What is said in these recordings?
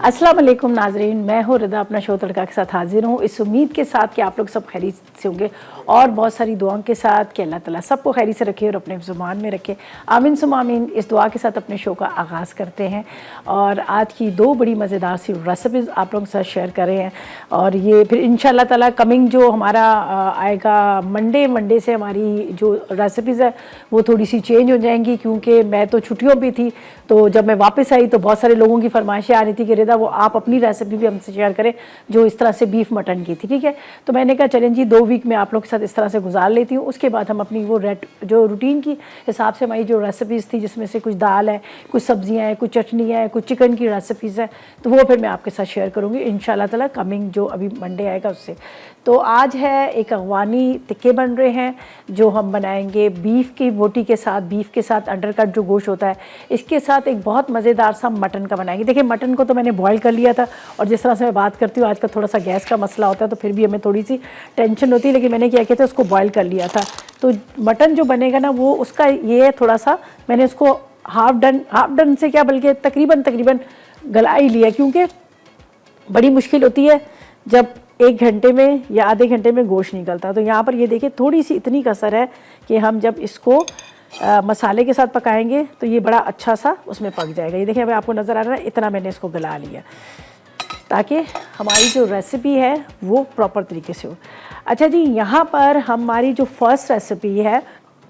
अस्सलाम वालेकुम नाजरीन, मैं हूँ रिदा अपना शो तड़का के साथ हाजिर हूँ इस उम्मीद के साथ कि आप लोग सब खैरियत से होंगे और बहुत सारी दुआओं के साथ कि अल्लाह ताला सबको खैरियत से रखे और अपने ज़ुबान में रखे। आमीन सुम आमीन। इस दुआ के साथ अपने शो का आगाज़ करते हैं और आज की दो बड़ी मज़ेदार सी रेसिपीज़ आप लोगों के साथ शेयर कर रहे हैं और ये फिर इंशाल्लाह ताला कमिंग जो हमारा आएगा मंडे से हमारी जो रेसिपीज़ है वो थोड़ी सी चेंज हो जाएंगी, क्योंकि मैं तो छुट्टियों पर थी। तो जब मैं वापस आई तो बहुत सारे लोगों की फरमाइशें आ रही थी कि रिदा वो आप अपनी रेसिपी भी हमसे शेयर करें जो इस तरह से बीफ मटन की थी, ठीक है। तो मैंने कहा चलें जी 2 वीक में आप लोग के साथ इस तरह से गुजार लेती हूँ, उसके बाद हम अपनी वो जो रूटीन की हिसाब से हमारी जो रेसिपीज़ थी जिसमें से कुछ दाल है, कुछ सब्जियाँ हैं, कुछ चटनियाँ हैं, कुछ चिकन की रेसिपीज़ हैं, तो वो फिर मैं आपके साथ शेयर करूँगी इंशाल्लाह ताला कमिंग जो अभी मंडे आएगा उससे। तो आज है एक अफ़गानी टिक्के बन रहे हैं जो हम बनाएंगे बीफ की बोटी के साथ, बीफ के साथ अंडरकट जो गोश्त होता है इसके साथ एक बहुत मज़ेदार सा मटन का बनाएंगे। देखिए मटन को तो मैंने बॉईल कर लिया था और जिस तरह से मैं बात करती हूँ आज का थोड़ा सा गैस का मसला होता है तो फिर भी हमें थोड़ी सी टेंशन होती है, लेकिन मैंने क्या किया था उसको बॉईल कर लिया था। तो मटन जो बनेगा ना वो उसका ये है थोड़ा सा मैंने उसको हाफ डन से क्या बल्कि तकरीबन गला ही लिया, क्योंकि बड़ी मुश्किल होती है जब 1 घंटे में या आधे घंटे में गोश्त निकलता। तो यहाँ पर ये देखिए थोड़ी सी इतनी कसर है कि हम जब इसको मसाले के साथ पकाएंगे तो ये बड़ा अच्छा सा उसमें पक जाएगा। ये देखिए अभी आपको नज़र आ रहा है इतना मैंने इसको गला लिया ताकि हमारी जो रेसिपी है वो प्रॉपर तरीके से हो। अच्छा जी, यहाँ पर हमारी जो फर्स्ट रेसिपी है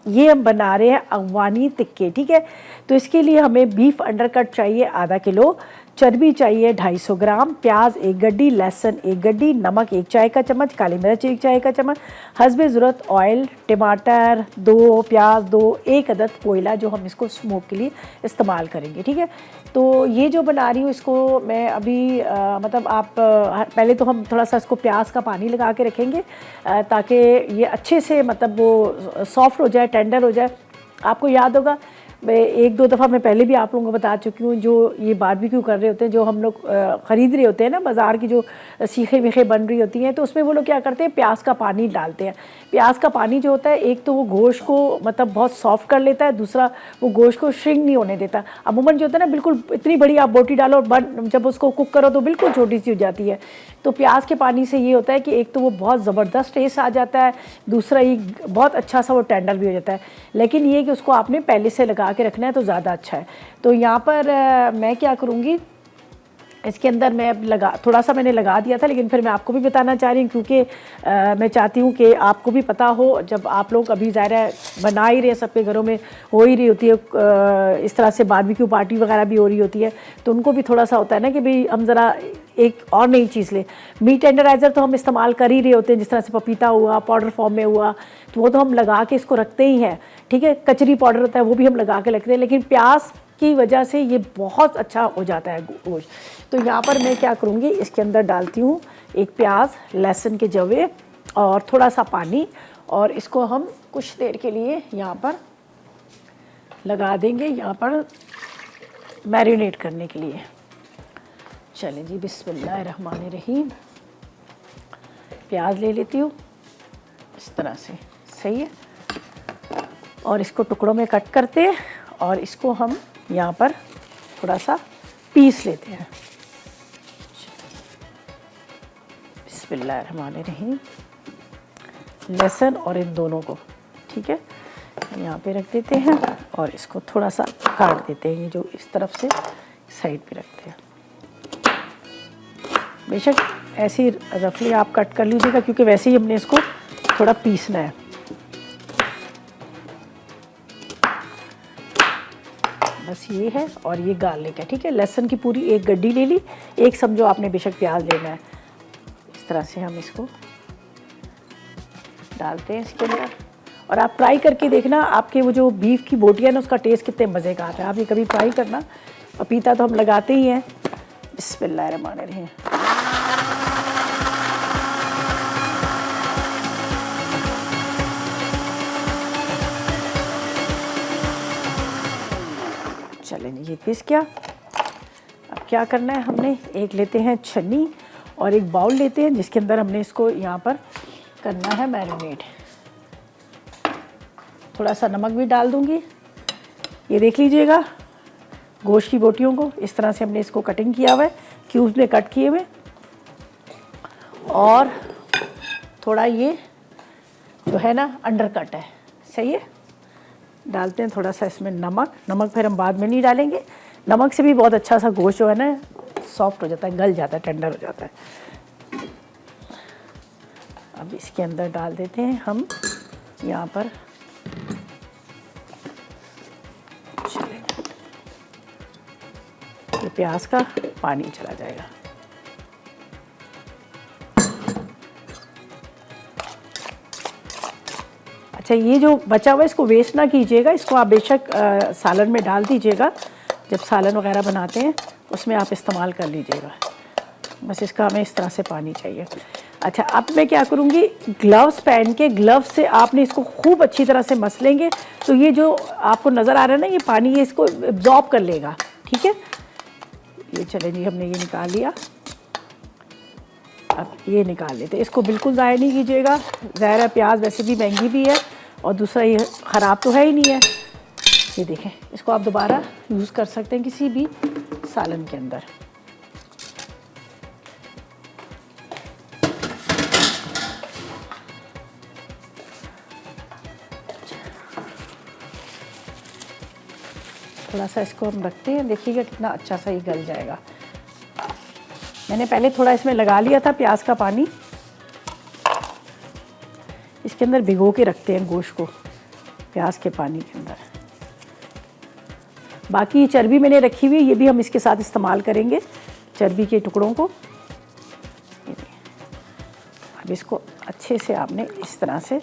ये हम बना रहे हैं अफ़गानी टिक्के, ठीक है। तो इसके लिए हमें बीफ अंडरकट चाहिए आधा किलो, चर्बी चाहिए 250 ग्राम, प्याज 1 गड्डी, लहसुन 1 गड्डी, नमक 1 चाय का चम्मच, काली मिर्च 1 चाय का चम्मच, हस्बे ज़रूरत ऑयल, टमाटर 2, प्याज 2, 1 अदद कोयला जो हम इसको स्मोक के लिए इस्तेमाल करेंगे, ठीक है। तो ये जो बना रही हूँ इसको मैं अभी मतलब आप पहले तो हम थोड़ा सा इसको प्याज का पानी लगा के रखेंगे ताकि ये अच्छे से मतलब वो सॉफ्ट हो जाए, टेंडर हो जाए। आपको याद होगा मैं 1-2 दफ़ा मैं पहले भी आप लोगों को बता चुकी हूँ, जो ये बारबेक्यू कर रहे होते हैं, जो हम लोग ख़रीद रहे होते हैं ना बाज़ार की जो सीखे वीखे बन रही होती हैं, तो उसमें वो लोग क्या करते हैं प्याज का पानी डालते हैं। प्याज का पानी जो होता है एक तो वो गोश्त को मतलब बहुत सॉफ्ट कर लेता है, दूसरा वो गोश्त को श्रिंक नहीं होने देता। अमूमन जो होता है ना बिल्कुल इतनी बड़ी आप बोटी डालो और जब उसको कुक करो तो बिल्कुल छोटी सी हो जाती है। तो प्याज के पानी से ये होता है कि एक तो वो बहुत ज़बरदस्त टेस्ट आ जाता है, दूसरा ये बहुत अच्छा सा वो टेंडर भी हो जाता है। लेकिन ये कि उसको आपने पहले से लगा के रखना है तो ज़्यादा अच्छा है। तो यहाँ पर मैं क्या करूँगी इसके अंदर मैं अब थोड़ा सा मैंने लगा दिया था, लेकिन फिर मैं आपको भी बताना चाह रही हूँ क्योंकि मैं चाहती हूँ कि आपको भी पता हो। जब आप लोग अभी ज़ाहिर है बना ही रहे हैं, सबके घरों में हो ही रही होती है इस तरह से बारबेक्यू पार्टी वगैरह भी हो रही होती है, तो उनको भी थोड़ा सा होता है ना कि भाई हम ज़रा एक और नई चीज़ लें। मीट टेंडराइज़र तो हम इस्तेमाल कर ही रहे होते हैं, जिस तरह से पपीता हुआ पाउडर फॉर्म में हुआ तो वो तो हम लगा के इसको रखते ही हैं, ठीक है। कचरी पाउडर होता है वो भी हम लगा के रखते हैं, लेकिन प्याज की वजह से ये बहुत अच्छा हो जाता है गोश्त। तो यहाँ पर मैं क्या करूँगी इसके अंदर डालती हूँ 1 प्याज, लहसुन के जवे और थोड़ा सा पानी, और इसको हम कुछ देर के लिए यहाँ पर लगा देंगे यहाँ पर मैरिनेट करने के लिए। चलें जी, बिस्मिल्लाहिर्रहमानिर्रहीम। प्याज ले लेती हूँ इस तरह से, सही है, और इसको टुकड़ों में कट करते हैं और इसको हम यहाँ पर थोड़ा सा पीस लेते हैं। बिस्मिल्लाहिर्रहमानिर्रहीम। लहसुन और इन दोनों को ठीक है यहाँ पे रख देते हैं और इसको थोड़ा सा काट देते हैं, ये जो इस तरफ से साइड पे रखते हैं। बेशक ऐसे ही रफली आप कट कर लीजिएगा क्योंकि वैसे ही हमने इसको थोड़ा पीसना है। बस ये है और ये गार्लिक है, ठीक है। लहसुन की पूरी 1 गड्डी ले ली, 1 समझो आपने बेशक प्याज लेना है। इस तरह से हम इसको डालते हैं इसके अंदर, और आप ट्राई करके देखना आपके वो जो बीफ की बोटियाँ ना उसका टेस्ट कितने मज़े का आता है। आप ये कभी ट्राई करना। पपीता तो हम लगाते ही हैं। बिस्मिल्लाहिर्रहमानिर्रहीम। चलें ये पीस गया। अब क्या करना है, हमने एक लेते हैं छन्नी और एक बाउल लेते हैं जिसके अंदर हमने इसको यहाँ पर करना है मैरिनेट। थोड़ा सा नमक भी डाल दूँगी। ये देख लीजिएगा गोश्त की बोटियों को इस तरह से हमने इसको कटिंग किया हुआ है क्यूब्स में कट किए हुए, और थोड़ा ये जो है ना अंडर कट है, सही है। डालते हैं थोड़ा सा इसमें नमक। नमक फिर हम बाद में नहीं डालेंगे, नमक से भी बहुत अच्छा सा गोश्त जो है ना सॉफ्ट हो जाता है, गल जाता है, टेंडर हो जाता है। अब इसके अंदर डाल देते हैं हम यहाँ पर ये प्याज का पानी चला जाएगा। अच्छा, ये जो बचा हुआ है इसको वेस्ट ना कीजिएगा, इसको आप बेशक सालन में डाल दीजिएगा, जब सालन वगैरह बनाते हैं उसमें आप इस्तेमाल कर लीजिएगा। बस इसका हमें इस तरह से पानी चाहिए। अच्छा, अब मैं क्या करूँगी, ग्लव्स पहन के, ग्लव्स से आपने इसको खूब अच्छी तरह से मस लेंगे, तो ये जो आपको नज़र आ रहा है ना ये पानी, ये इसको एब्जॉर्ब कर लेगा, ठीक है। ये चले जी, हमने ये निकाल लिया। अब ये निकाल लेते, इसको बिल्कुल ज़ाया नहीं कीजिएगा, ज़ाहिर है प्याज वैसे भी महंगी भी है, और दूसरा ये ख़राब तो है ही नहीं है। ये देखें, इसको आप दोबारा यूज़ कर सकते हैं किसी भी सालन के अंदर। थोड़ा सा इसको हम रखते हैं, देखिएगा कितना अच्छा सा ये गल जाएगा। मैंने पहले थोड़ा इसमें लगा लिया था प्याज का पानी, इसके अंदर भिगो के रखते हैं गोश्त को प्याज के पानी के अंदर। बाकी ये चर्बी मैंने रखी हुई है, ये भी हम इसके साथ इस्तेमाल करेंगे, चर्बी के टुकड़ों को। अब इसको अच्छे से आपने इस तरह से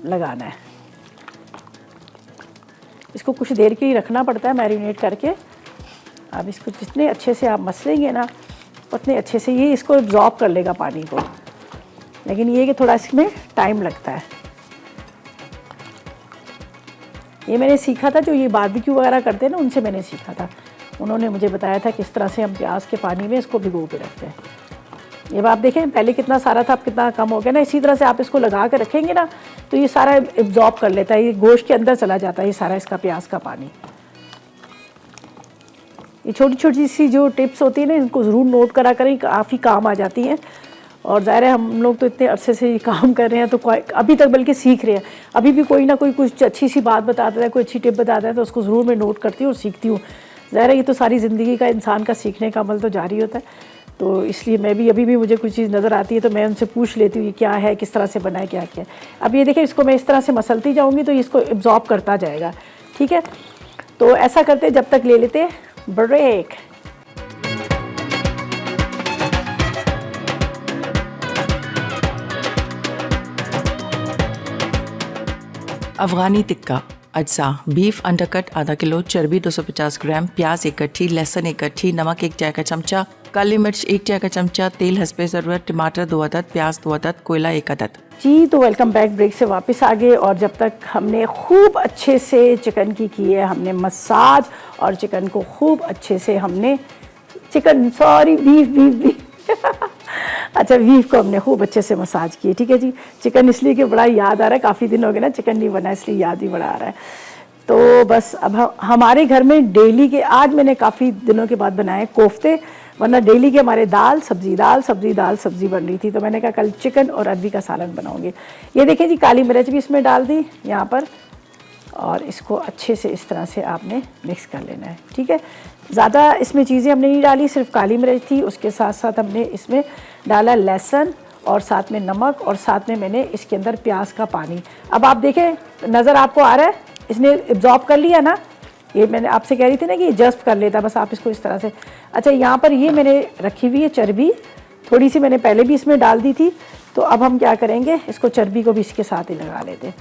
लगाना है, इसको कुछ देर के लिए रखना पड़ता है मैरिनेट करके। अब इसको जितने अच्छे से आप मसलेंगे ना उतने अच्छे से ये इसको एब्जॉर्ब कर लेगा पानी को, लेकिन ये कि थोड़ा इसमें टाइम लगता है। ये मैंने सीखा था, जो ये बारबेक्यू वगैरह करते हैं ना उनसे मैंने सीखा था, उन्होंने मुझे बताया था किस तरह से हम प्याज के पानी में इसको भिगो के रखते हैं। ये आप देखें पहले कितना सारा था, अब कितना कम हो गया ना। इसी तरह से आप इसको लगा के रखेंगे ना तो ये सारा एब्जॉर्ब कर लेता है, ये गोश्त के अंदर चला जाता है ये सारा इसका प्याज का पानी। ये छोटी छोटी सी जो टिप्स होती है ना, इनको ज़रूर नोट करा करें, काफ़ी काम आ जाती हैं। और ज़ाहिर है हम लोग तो इतने अरसे से ये काम कर रहे हैं, तो अभी तक बल्कि सीख रहे हैं। अभी भी कोई ना कोई कुछ अच्छी सी बात बताता है, कोई अच्छी टिप बताता है, तो उसको ज़रूर मैं नोट करती हूँ और सीखती हूँ। ज़ाहिर है ये तो सारी ज़िंदगी का इंसान का सीखने का अमल तो जारी होता है, तो इसलिए मैं भी अभी भी मुझे कुछ चीज़ नज़र आती है तो मैं उनसे पूछ लेती हूँ ये क्या है, किस तरह से बनाए, क्या क्या। अब ये देखें, इसको मैं इस तरह से मसलती जाऊँगी तो इसको एब्जॉर्ब करता जाएगा, ठीक है। तो ऐसा करते जब तक ले लेते ब्रेक। अफ़गानी टिक्का अज्जा, बीफ अंडरकट आधा किलो, चर्बी 250 ग्राम, प्याज एक कट्ठी, लहसुन एक कट्ठी, नमक 1 चाय का चमचा, काली मिर्च 1 चाय का चमचा, तेल हस्बे ज़रूरत, टमाटर 2 अदद, प्याज 2 अदद, कोयला 1 अदद। जी, तो वेलकम बैक। ब्रेक से वापस आ गए, और जब तक हमने खूब अच्छे से चिकन की है, हमने मसाज, और चिकन को खूब अच्छे से हमने बीफ अच्छा, बीफ को हमने खूब अच्छे से मसाज किए, ठीक है जी। चिकन इसलिए कि बड़ा याद आ रहा है, काफ़ी दिन हो गए ना चिकन नहीं बना, इसलिए याद ही बड़ा आ रहा है। तो बस अब हमारे घर में डेली के, आज मैंने काफ़ी दिनों के बाद बनाए कोफ्ते, वरना डेली के हमारे दाल सब्ज़ी बन रही थी। तो मैंने कहा कल चिकन और अरबी का सालन बनाऊंगी। ये देखिए जी, काली मिर्च भी इसमें डाल दी यहाँ पर, और इसको अच्छे से इस तरह से आपने मिक्स कर लेना है, ठीक है। ज़्यादा इसमें चीज़ें हमने नहीं डाली, सिर्फ काली मिर्च थी, उसके साथ साथ हमने इसमें डाला लहसुन, और साथ में नमक, और साथ में मैंने इसके अंदर प्याज का पानी। अब आप देखें, नज़र आपको आ रहा है, इसने एब्जॉर्ब कर लिया ना। ये मैंने आपसे कह रही थी ना कि जस्ट कर लेता, बस आप इसको इस तरह से। अच्छा, यहाँ पर ये मैंने रखी हुई है चर्बी, थोड़ी सी मैंने पहले भी इसमें डाल दी थी। तो अब हम क्या करेंगे, इसको चर्बी को भी इसके साथ ही लगा लेते हैं।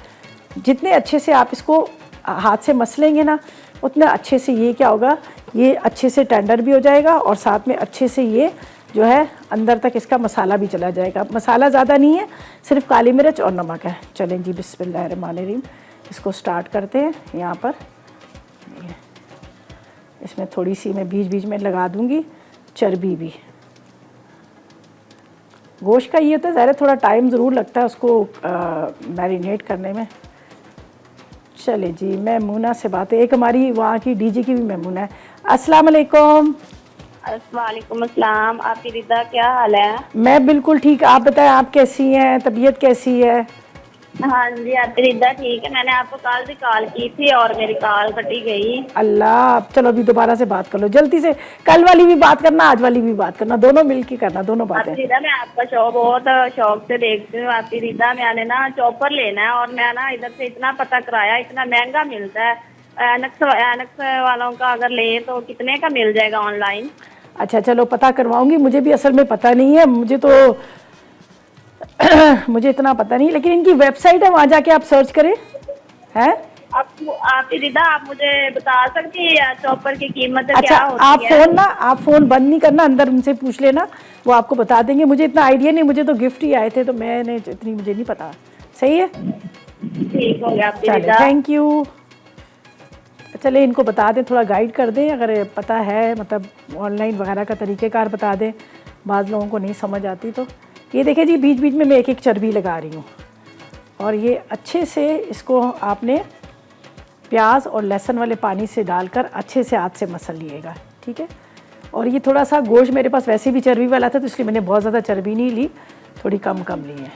जितने अच्छे से आप इसको हाथ से मसलेंगे ना, उतना अच्छे से ये क्या होगा, ये अच्छे से टेंडर भी हो जाएगा, और साथ में अच्छे से ये जो है अंदर तक इसका मसाला भी चला जाएगा। मसाला ज़्यादा नहीं है, सिर्फ काली मिर्च और नमक है। चलें जी, बिस्मिल्लाहिर्रहमानिर्रहीम, इसको स्टार्ट करते हैं। यहाँ पर इसमें थोड़ी सी मैं बीच बीच में लगा दूँगी चर्बी भी। गोश्त का ये होता है, ज़्यादा थोड़ा टाइम ज़रूर लगता है उसको मैरिनेट करने में। चले जी, मैमूना से बात है, एक हमारी वहाँ की डीजे की भी मैमूना है। अस्सलाम वालेकुम। वालेकुम अस्सलाम। आपकी रिदा, क्या हाल है? मैं बिल्कुल ठीक। आप बताएं, आप कैसी हैं? तबीयत कैसी है? हाँ जी, आपकी रिदा ठीक है। मैंने आपको कल भी कॉल की थी और मेरी कॉल कटी गई। अल्लाह, चलो अभी दोबारा से बात कर लो जल्दी से। कल वाली भी बात करना, आज वाली भी बात करना, दोनों मिलके करना, दोनों बातें। आपकी रिदा, मैं आपका शो बहुत शौक से देखती हूँ। आपकी रिदा, मैंने ना चॉपर लेना है और मैं ना इधर से इतना पता कराया, इतना महंगा मिलता है। एनक्स वालों का अगर ले तो कितने का मिल जाएगा ऑनलाइन? अच्छा चलो, पता करवाऊंगी। मुझे भी असल में पता नहीं है, मुझे तो मुझे इतना पता नहीं, लेकिन इनकी वेबसाइट है, वहाँ जाके आप सर्च करें। हैं? आपकी रिदा, आप मुझे बता सकती है चॉपर की कीमत अच्छा, क्या होती है? आप फोन बंद नहीं करना, अंदर उनसे पूछ लेना, वो आपको बता देंगे। मुझे इतना आइडिया नहीं, मुझे तो गिफ्ट ही आए थे, तो मैंने इतनी मुझे नहीं पता। सही है, ठीक हो गया आपकी चले, रिदा। Thank you. चले, इनको बता दें, थोड़ा गाइड कर दें, अगर पता है, मतलब ऑनलाइन वगैरह का तरीक़ेकार बता दें। बाज़ लोगों को नहीं समझ आती। तो ये देखिए जी, बीच बीच में मैं एक एक चर्बी लगा रही हूँ, और ये अच्छे से इसको आपने प्याज और लहसुन वाले पानी से डालकर अच्छे से हाथ से मसल लिएगा, ठीक है। और ये थोड़ा सा गोश्त मेरे पास वैसे भी चर्बी वाला था, तो इसलिए मैंने बहुत ज़्यादा चर्बी नहीं ली, थोड़ी कम कम ली है।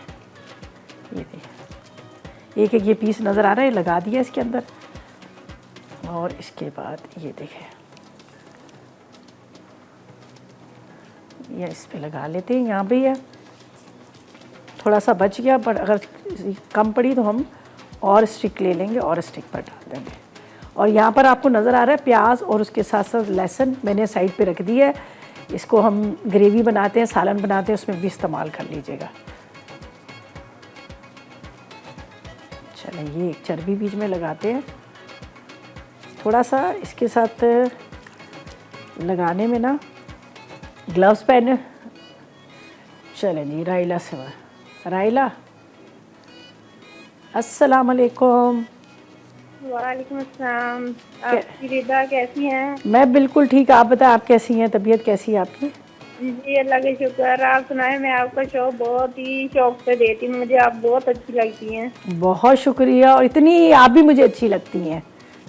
ये देखिए, एक एक ये पीस नज़र आ रहा है, लगा दिया इसके अंदर। और इसके बाद ये देखें, ये इस पे लगा लेते हैं, यहाँ पे है थोड़ा सा बच गया, पर अगर कम पड़ी तो हम और स्टिक ले लेंगे और स्टिक पर डाल देंगे। और यहाँ पर आपको नज़र आ रहा है प्याज और उसके साथ साथ लहसुन मैंने साइड पे रख दिया है। इसको हम ग्रेवी बनाते हैं, सालन बनाते हैं, उसमें भी इस्तेमाल कर लीजिएगा। चलें, ये एक चर्बी बीच में लगाते हैं। थोड़ा सा इसके साथ लगाने में ना ग्लव्स पहने। चलें जी, राइला से राइला, अस्सलाम वालेकुम। वालेकुम अस्सलाम। आपकी रिदा कैसी हैं? मैं बिल्कुल ठीक। आप बताएं, आप कैसी हैं? तबीयत कैसी है आपकी? जी, अल्लाह का शुक्र। आप सुनाए, मैं आपका शो बहुत ही शौक से देती हूँ, मुझे आप बहुत अच्छी लगती हैं। बहुत शुक्रिया, और इतनी आप भी मुझे अच्छी लगती हैं,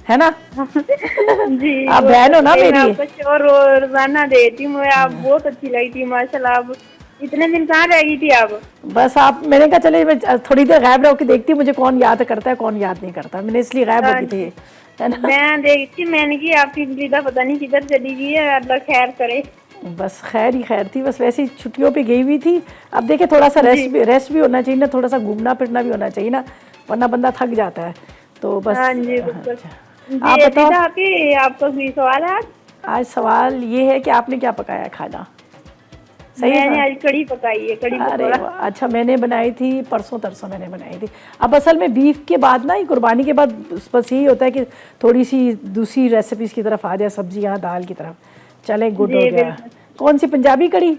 है ना? जी, आप बहन हो ना मैं मेरी। आपका शो रोजाना देती हूँ, आप बहुत अच्छी लगती है माशाल्लाह। आप इतने दिन कहाँ रह गई थी आप? बस आप, मैंने कहा चले मैं थोड़ी देर गायब रह के देखती हूँ मुझे कौन याद करता है कौन याद नहीं करता, मैंने इसलिए गायब हो गई थी, है ना? मैं देखती, मैंने की आपकी रिदा पता नहीं किधर चली गई है, अल्लाह खैर करे। बस खैर ही खैर थी, बस वैसे ही छुट्टियों पे गई हुई थी। अब देखिए, थोड़ा सा रेस्ट भी होना चाहिए ना, थोड़ा सा घूमना फिरना भी होना चाहिए ना, वरना बंदा थक जाता है। तो बस। हाँ जी, बिल्कुल। अच्छा। आप बताओ, आपको कोई सवाल है? आज सवाल ये है कि आपने क्या पकाया खाना? सही है मैंने ना? आज कढ़ी पकाई है, कढ़ी अरे पकौड़ा। वाह, अच्छा, मैंने बनाई थी परसों तरसों मैंने बनाई थी। अब असल में बीफ के बाद ना, ये कुर्बानी के बाद बस यही होता है कि थोड़ी सी दूसरी रेसिपीज़ की तरफ आ जाए, सब्जियाँ दाल की तरफ। चले, गुड हो गया। कौन सी, पंजाबी कढ़ी?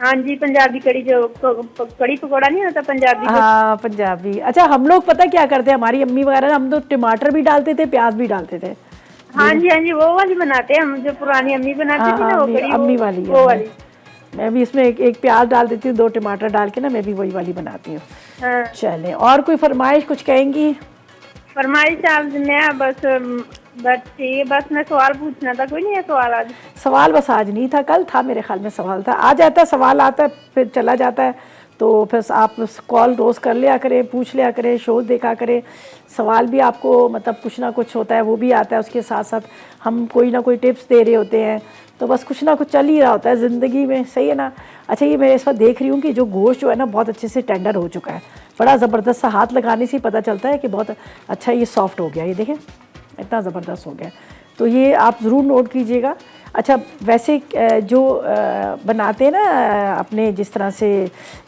हाँ जी, पंजाबी कढ़ी, जो कढ़ी पकौड़ा नहीं होता पंजाबी। हाँ, पंजाबी। अच्छा, हम लोग पता क्या करते हैं, हमारी अम्मी वगैरह, हम तो टमाटर भी डालते थे, प्याज भी डालते थे। हाँ जी, हाँ जी, वो वाली बनाते हैं हम, जो पुरानी अम्मी बनाती थी ना, वो कढ़ी, अम्मी वाली वो वाली। मैं भी इसमें एक प्याज डाल देती हूँ, 2 टमाटर डाल के ना, मैं भी वही वाली बनाती हूँ। हाँ। चलें, और कोई फरमाइश कुछ कहेंगी? फरमाइश आप, मैं बस ठीक है, बस मैं सवाल पूछना था। कोई नहीं है सवाल आज? सवाल बस आज नहीं था, कल था मेरे ख्याल में सवाल था। आ जाता है सवाल, आता है फिर चला जाता है, तो फिर आप कॉल रोज़ कर लिया करें, पूछ लिया करें, शो देखा करें। सवाल भी आपको मतलब कुछ ना कुछ होता है, वो भी आता है, उसके साथ साथ हम कोई ना कोई टिप्स दे रहे होते हैं, तो बस कुछ ना कुछ चल ही रहा होता है ज़िंदगी में, सही है ना? अच्छा, ये मैं इस वक्त देख रही हूँ कि जो गोश्त जो है ना, बहुत अच्छे से टेंडर हो चुका है, बड़ा ज़बरदस्त सा, हाथ लगाने से ही पता चलता है कि बहुत अच्छा ये सॉफ्ट हो गया। ये देखें, इतना ज़बरदस्त हो गया, तो ये आप ज़रूर नोट कीजिएगा। अच्छा, वैसे जो बनाते हैं ना अपने, जिस तरह से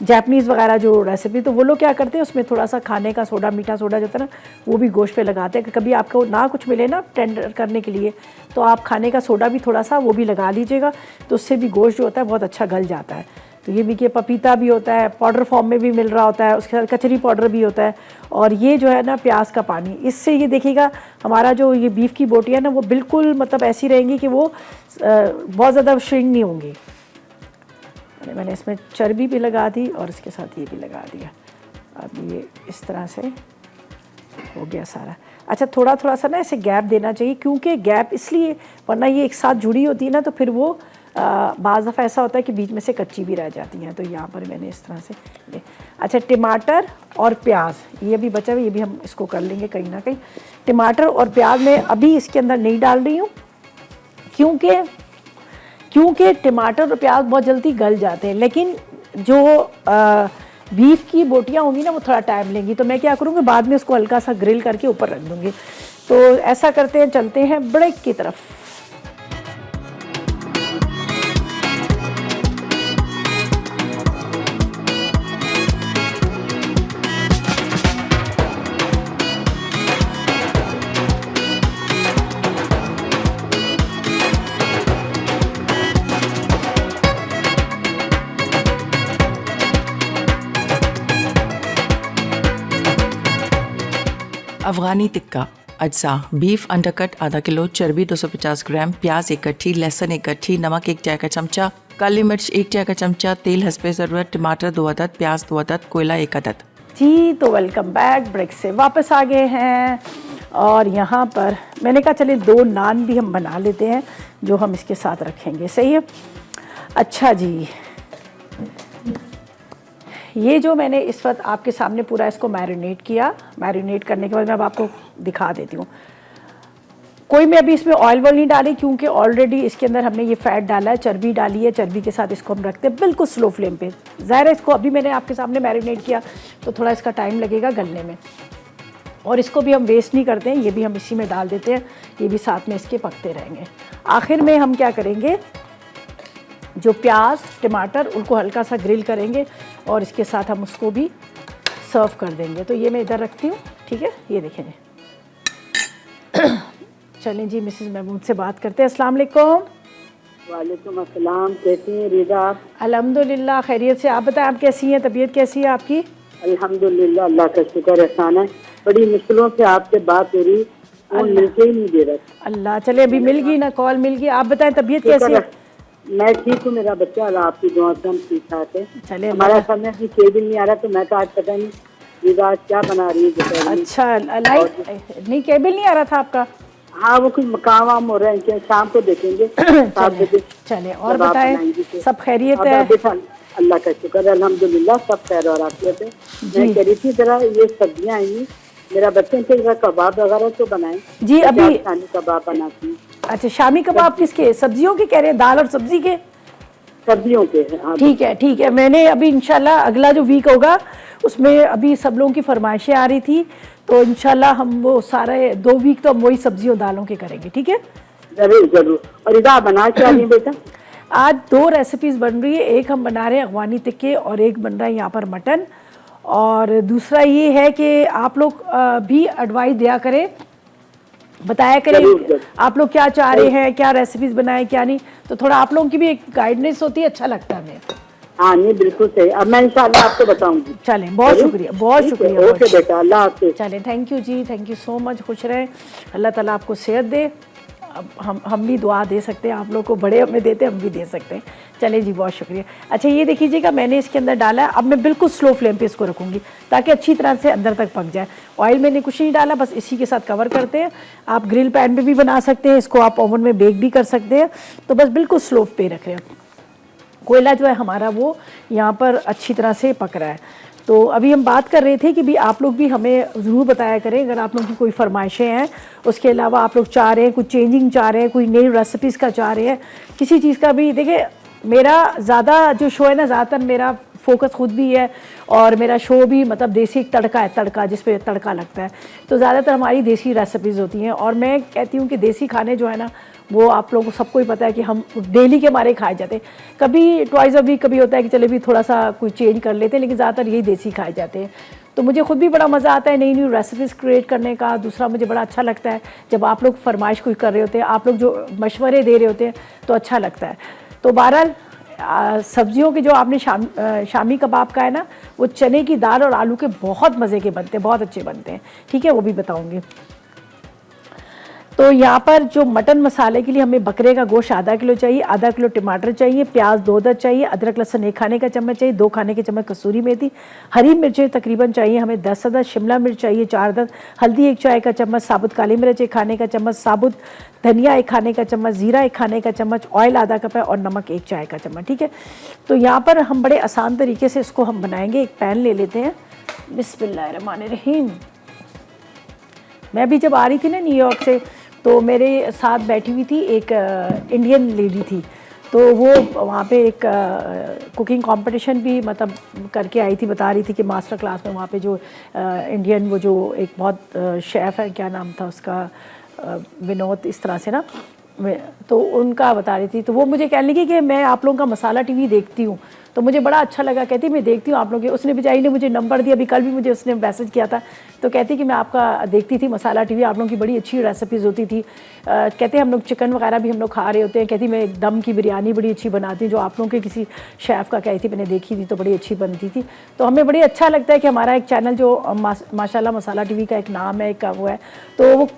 जापानीज़ वगैरह जो रेसिपी, तो वो लोग क्या करते हैं, उसमें थोड़ा सा खाने का सोडा, मीठा सोडा जो होता है ना, वो भी गोश्त पे लगाते हैं कि कभी आपको ना कुछ मिले ना टेंडर करने के लिए, तो आप खाने का सोडा भी थोड़ा सा वो भी लगा लीजिएगा, तो उससे भी गोश्त जो होता है बहुत अच्छा गल जाता है। तो ये भी कि पपीता भी होता है, पाउडर फॉर्म में भी मिल रहा होता है, उसके साथ कचरी पाउडर भी होता है, और ये जो है ना प्याज का पानी, इससे ये देखिएगा हमारा जो ये बीफ की बोटियाँ है ना, वो बिल्कुल मतलब ऐसी रहेंगी कि वो बहुत ज़्यादा श्रिंक नहीं होंगी। मैंने इसमें चर्बी भी लगा दी और इसके साथ ये भी लगा दिया। अब ये इस तरह से हो गया सारा। अच्छा, थोड़ा थोड़ा सा ना ऐसे गैप देना चाहिए, क्योंकि गैप इसलिए, वरना ये एक साथ जुड़ी होती है ना, तो फिर वो बाज़ दफ़ा ऐसा होता है कि बीच में से कच्ची भी रह जाती हैं, तो यहाँ पर मैंने इस तरह से ये। अच्छा, टमाटर और प्याज ये भी बचा हुआ, ये भी हम इसको कर लेंगे कहीं ना कहीं। टमाटर और प्याज मैं अभी इसके अंदर नहीं डाल रही हूँ, क्योंकि टमाटर और प्याज बहुत जल्दी गल जाते हैं, लेकिन जो बीफ की बोटियाँ होंगी ना वो थोड़ा टाइम लेंगी, तो मैं क्या करूँगी बाद में उसको हल्का सा ग्रिल करके ऊपर रख दूँगी। तो ऐसा करते हैं, चलते हैं ब्रेक की तरफ। अफ़गानी टिक्का अज्जा बीफ अंडरकट आधा किलो, चर्बी 250 ग्राम, प्याज एक कट्ठी, लहसुन एक कट्ठी, नमक 1 चाय का चमचा, काली मिर्च 1 चाय का चमचा, तेल हस्बे ज़रूरत, टमाटर 2 अदद, प्याज 2 अदद, कोयला 1 अदद। जी तो वेलकम बैक, ब्रेक से वापस आ गए हैं और यहाँ पर मैंने कहा चलिए 2 नान भी हम बना लेते हैं जो हम इसके साथ रखेंगे, सही है। अच्छा जी, ये जो मैंने इस वक्त आपके सामने पूरा इसको मैरिनेट किया, मैरिनेट करने के बाद मैं अब आपको दिखा देती हूँ। कोई मैं अभी इसमें ऑयल वॉल नहीं डाली क्योंकि ऑलरेडी इसके अंदर हमने ये फ़ैट डाला है, चर्बी डाली है, चर्बी के साथ इसको हम रखते हैं बिल्कुल स्लो फ्लेम पे। ज़ाहिर है इसको अभी मैंने आपके सामने मैरिनेट किया तो थोड़ा इसका टाइम लगेगा गलने में, और इसको भी हम वेस्ट नहीं करते हैं, ये भी हम इसी में डाल देते हैं, ये भी साथ में इसके पकते रहेंगे। आखिर में हम क्या करेंगे, जो प्याज टमाटर उनको हल्का सा ग्रिल करेंगे और इसके साथ हम उसको भी सर्व कर देंगे। तो ये मैं इधर रखती हूँ, ठीक है। ये देखें जी चलें जी, मिसेस महमूद से बात करते हैं। अस्सलाम वालेकुम। वालेकुम अस्सलाम, कैसी हैं रिदा? अल्हम्दुलिल्लाह खैरियत से, आप बताएं आप कैसी हैं, तबीयत कैसी है आपकी? अल्हम्दुलिल्लाह, अल्लाह का शुक्र एहसान है। बड़ी मुश्किलों से आपसे बात हो रही, फोन मिलके ही नहीं दे रहा। अल्लाह, चले अभी मिल गई ना, कॉल मिल गई। आप बताएं तबीयत कैसी है? मैं ठीक हूँ, मेरा बच्चा अल्लाह आपकी दुआ से हम ठीक ठाक है। चले हमारा समय भी 6 दिन नहीं आ रहा, तो मैं तो आज पता नहीं रिदा आज क्या बना रही है दोपहर में। अच्छा, नहीं केबल नहीं आ रहा था आपका? हाँ, वो कुछ काम वाम हो रहे हैं, शाम को देखेंगे 7 बजे। चले और बताएं, सब खैरियत है? अल्लाह का शुक्र है, अल्हम्दुलिल्लाह सब खैर और आफियत है। मैं कह रही थी जरा ये सब्जियाँ आई, मेरा बच्चे से कबाब वगैरह तो बनाए जी। अभी कबाब बनाती हूँ। अच्छा, शामी कबाब किसके, सब्जियों के कह रहे हैं, दाल और सब्जी के? सब्जियों के। हाँ, ठीक है ठीक है। मैंने अभी इंशाल्लाह अगला जो वीक होगा उसमें अभी सब लोगों की फरमाइशें आ रही थी, तो इंशाल्लाह हम वो सारे 2 वीक तो हम वही सब्जियों दालों के करेंगे, ठीक है? जरूर जरूर। और इधर बना क्या रही बेटा? आज 2 रेसिपीज़ बन रही है, एक हम बना रहे हैं अफ़गानी टिक्के और एक बन रहा है यहाँ पर मटन। और दूसरा ये है कि आप लोग भी एडवाइस दिया करें, बताया करें आप लोग क्या चाह रहे हैं, क्या रेसिपीज़ बनाएं क्या नहीं, तो थोड़ा आप लोगों की भी एक गाइडेंस होती है, अच्छा लगता है हमें। हाँ नहीं बिल्कुल सही, अब मैं इंशाल्लाह आपको बताऊंगी। चलें, बहुत शुक्रिया, बहुत शुक्रिया। ओके बेटा, अल्लाह हाफ़िज़। चलें, थैंक यू जी, थैंक यू सो मच, खुश रहें, अल्लाह ताला आपको सेहत दे। अब हम भी दुआ दे सकते हैं, आप लोग को बड़े हमें देते हैं, हम भी दे सकते हैं। चले जी, बहुत शुक्रिया। अच्छा, ये देखिएगा मैंने इसके अंदर डाला है, अब मैं बिल्कुल स्लो फ्लेम पे इसको रखूँगी ताकि अच्छी तरह से अंदर तक पक जाए। ऑयल मैंने कुछ नहीं डाला, बस इसी के साथ कवर करते हैं। आप ग्रिल पैन पे भी बना सकते हैं इसको, आप ओवन में बेक भी कर सकते हैं, तो बस बिल्कुल स्लो पे रख रहे हैं। कोयला जो है हमारा वो यहाँ पर अच्छी तरह से पक रहा है। तो अभी हम बात कर रहे थे कि भी आप लोग भी हमें ज़रूर बताया करें अगर आप लोगों की कोई फरमाइशें हैं, उसके अलावा आप लोग चाह रहे हैं कुछ चेंजिंग चाह रहे हैं, कोई नई रेसिपीज़ का चाह रहे हैं, किसी चीज़ का भी। देखिए मेरा ज़्यादा जो शो है ना, ज़्यादातर मेरा फोकस खुद भी है और मेरा शो भी मतलब देसी तड़का है, तड़का जिस पे तड़का लगता है, तो ज़्यादातर हमारी देसी रेसिपीज़ होती हैं। और मैं कहती हूँ कि देसी खाने जो है ना वो आप लोगों को सबको ही पता है कि हम डेली के हमारे खाए जाते हैं, कभी ट्वाइस अ वीक कभी होता है कि चले भी थोड़ा सा कोई चेंज कर लेते हैं, लेकिन ज़्यादातर यही देसी खाए जाते हैं। तो मुझे खुद भी बड़ा मज़ा आता है नई नई रेसिपीज़ क्रिएट करने का। दूसरा मुझे बड़ा अच्छा लगता है जब आप लोग फरमाइश कोई कर रहे होते हैं, आप लोग जो मशवरे दे रहे होते हैं तो अच्छा लगता है। तो बहरहाल सब्जियों के जो आपने शामी कबाब का है ना, वो चने की दाल और आलू के बहुत मज़े के बनते हैं, बहुत अच्छे बनते हैं, ठीक है, वो भी बताऊँगी। तो यहाँ पर जो मटन मसाले के लिए हमें बकरे का गोश्त आधा किलो चाहिए, आधा किलो टमाटर चाहिए, प्याज 2 अदद चाहिए, अदरक लहसुन 1 खाने का चम्मच चाहिए, 2 खाने के चम्मच कसूरी मेथी, हरी मिर्चें तकरीबन चाहिए हमें 10 अदद, शिमला मिर्च चाहिए 4 अदद, हल्दी 1 चाय का चम्मच, साबुत काली मिर्च 1 खाने का चम्मच, साबुत धनिया 1 खाने का चम्मच, जीरा 1 खाने का चम्मच, ऑयल आधा कप है और नमक 1 चाय का चम्मच। ठीक है, तो यहाँ पर हम बड़े आसान तरीके से इसको हम बनाएंगे। एक पैन ले लेते हैं। बिस्मिल्लाहिर्रहमानिर्रहीम। मैं भी जब आ रही थी ना न्यूयॉर्क से, तो मेरे साथ बैठी हुई थी एक इंडियन लेडी थी, तो वो वहाँ पे एक कुकिंग कंपटीशन भी मतलब करके आई थी, बता रही थी कि मास्टर क्लास में वहाँ पे जो इंडियन वो जो एक बहुत शेफ़ है, क्या नाम था उसका, विनोद इस तरह से ना, तो उनका बता रही थी। तो वो मुझे कहने लगी कि मैं आप लोगों का मसाला टीवी देखती हूँ, तो मुझे बड़ा अच्छा लगा। कहती मैं देखती हूँ आप लोग के, उसने बेचारी ने मुझे नंबर दिया, अभी कल भी मुझे उसने मैसेज किया था, तो कहती कि मैं आपका देखती थी मसाला टीवी, आप लोगों की बड़ी अच्छी रेसिपीज़ होती थी। कहते हम लोग चिकन वगैरह भी हम लोग खा रहे होते हैं। कहती मैं दम की बिरयानी बड़ी अच्छी बनाती हूँ, जो आप लोगों के किसी शेफ़ का कही थी, मैंने देखी थी तो बड़ी अच्छी बनती थी। तो हमें बड़ी अच्छा लगता है कि हमारा एक चैनल जो माशाल्लाह मसाला टीवी का एक नाम है, एक वो है, तो वो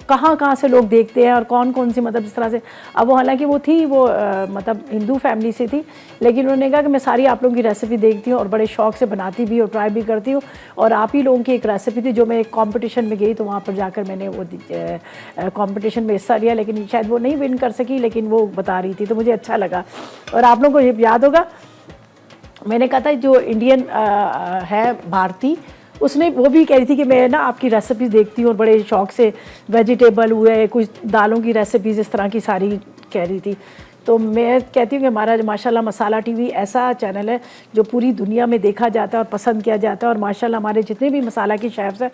कहाँ से लोग देखते हैं और कौन कौन सी मतलब इस तरह से। अब वो हालांकि वो थी वो मतलब हिंदू फैमिली से थी, लेकिन उन्होंने कहा कि मैं सारी आप लोगों की रेसिपी देखती हूँ और बड़े शौक से बनाती भी और ट्राई भी करती हूँ। और आप ही लोगों की एक रेसिपी थी जो मैं एक कॉम्पिटिशन में गई, तो वहाँ पर जाकर मैंने वो कॉम्पिटिशन में हिस्सा लिया, लेकिन शायद वो नहीं विन कर सकी, लेकिन वो बता रही थी तो मुझे अच्छा लगा। और आप लोगों को ये याद होगा, मैंने कहा था जो इंडियन है भारती, उसने वो भी कह रही थी कि मैं ना आपकी रेसिपीज़ देखती हूँ और बड़े शौक से वेजिटेबल हुए, कुछ दालों की रेसिपीज़ इस तरह की सारी कह रही थी। तो मैं कहती हूँ कि हमारा माशाल्लाह मसाला टीवी ऐसा चैनल है जो पूरी दुनिया में देखा जाता है और पसंद किया जाता है। और माशाल्लाह हमारे जितने भी मसाला की शेफ़्स हैं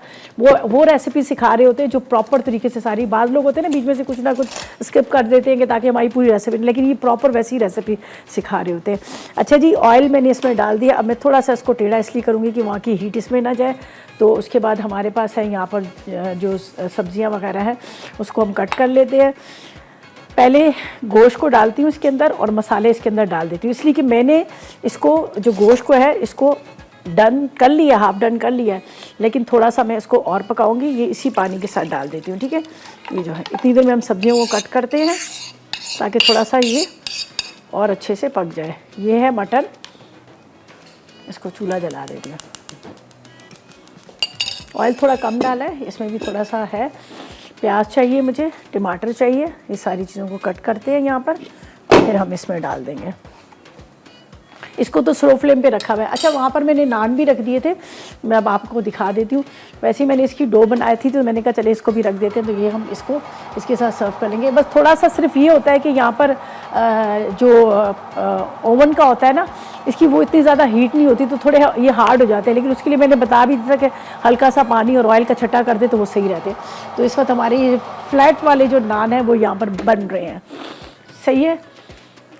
वो रेसिपी सिखा रहे होते हैं जो प्रॉपर तरीके से सारी। बाज़ लोग होते हैं ना बीच में से कुछ ना कुछ स्किप कर देते हैं कि ताकि हमारी पूरी रेसिपी, लेकिन ये प्रॉपर वैसी रेसिपी सिखा रहे होते हैं। अच्छा जी, ऑयल मैंने इसमें डाल दिया। अब मैं थोड़ा सा इसको टेढ़ा इसलिए करूँगी कि वहाँ की हीट इसमें ना जाए। तो उसके बाद हमारे पास है यहाँ पर जो सब्ज़ियाँ वगैरह हैं उसको हम कट कर लेते हैं। पहले गोश्त को डालती हूँ इसके अंदर और मसाले इसके अंदर डाल देती हूँ, इसलिए कि मैंने इसको जो गोश्त को है इसको डन कर लिया, हाफ डन कर लिया है, लेकिन थोड़ा सा मैं इसको और पकाऊंगी। ये इसी पानी के साथ डाल देती हूँ। ठीक है, ये जो है इतनी देर में हम सब्जियों को कट करते हैं ताकि थोड़ा सा ये और अच्छे से पक जाए। ये है मटन, इसको चूल्हा जला देती हूँ। ऑयल थोड़ा कम डाला है, इसमें भी थोड़ा सा है। प्याज चाहिए मुझे, टमाटर चाहिए, ये सारी चीज़ों को कट करते हैं यहाँ पर और फिर हम इसमें डाल देंगे। इसको तो स्लो फ्लेम पे रखा हुआ है। अच्छा, वहाँ पर मैंने नान भी रख दिए थे, मैं अब आपको दिखा देती हूँ। वैसे ही मैंने इसकी डो बनाई थी तो मैंने कहा चले इसको भी रख देते हैं, तो ये हम इसको इसके साथ सर्व कर लेंगे। बस थोड़ा सा सिर्फ ये होता है कि यहाँ पर जो ओवन का होता है ना, इसकी वो इतनी ज़्यादा हीट नहीं होती, तो थोड़े ये हार्ड हो जाते हैं। लेकिन उसके लिए मैंने बता भी दिया कि हल्का सा पानी और ऑयल का छट्टा कर दे तो वो सही रहते। तो इस वक्त हमारे ये फ्लैट वाले जो नान हैं वो यहाँ पर बन रहे हैं। सही है,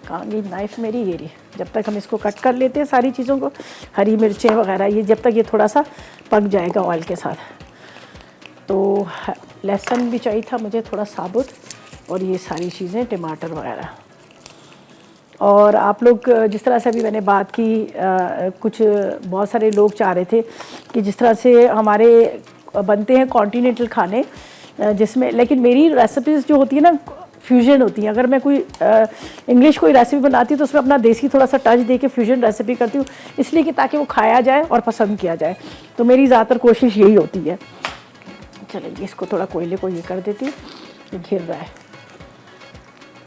कहाँ गई नाइफ मेरी, ये रही। जब तक हम इसको कट कर लेते हैं सारी चीज़ों को, हरी मिर्चें वगैरह, ये जब तक ये थोड़ा सा पक जाएगा ऑयल के साथ। तो लहसुन भी चाहिए था मुझे थोड़ा साबुत, और ये सारी चीज़ें, टमाटर वगैरह। और आप लोग जिस तरह से अभी मैंने बात की, कुछ बहुत सारे लोग चाह रहे थे कि जिस तरह से हमारे बनते हैं कॉन्टिनेंटल खाने, जिसमें लेकिन मेरी रेसिपीज़ जो होती है ना फ्यूजन होती हैं। अगर मैं कोई इंग्लिश कोई रेसिपी बनाती हूँ तो उसमें अपना देसी थोड़ा सा टच दे के फ्यूजन रेसिपी करती हूँ, इसलिए कि ताकि वो खाया जाए और पसंद किया जाए। तो मेरी ज़्यादातर कोशिश यही होती है। चलिए इसको थोड़ा कोयले को ये कर देती हूँ, ये घिर रहा है।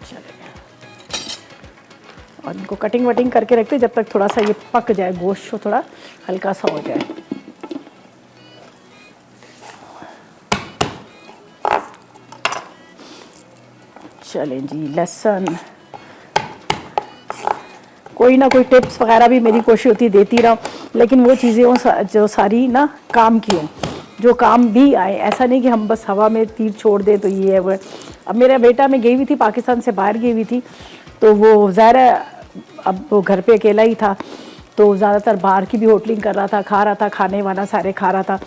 चलिए, और इनको कटिंग वटिंग करके रखते जब तक थोड़ा सा ये पक जाए, गोश्त थोड़ा हल्का सा हो जाए। चलें जी, लहसुन, कोई ना कोई टिप्स वगैरह भी मेरी कोशिश होती देती रहूँ, लेकिन वो चीज़ें जो सारी ना काम की हों, जो काम भी आए। ऐसा नहीं कि हम बस हवा में तीर छोड़ दें तो ये है वो। अब मेरा बेटा, मैं गई हुई थी पाकिस्तान से बाहर गई हुई थी, तो वो ज़ाहिर है अब वो घर पे अकेला ही था, तो ज़्यादातर बाहर की भी होटलिंग कर रहा था, खा रहा था, खाने वाना सारे खा रहा था,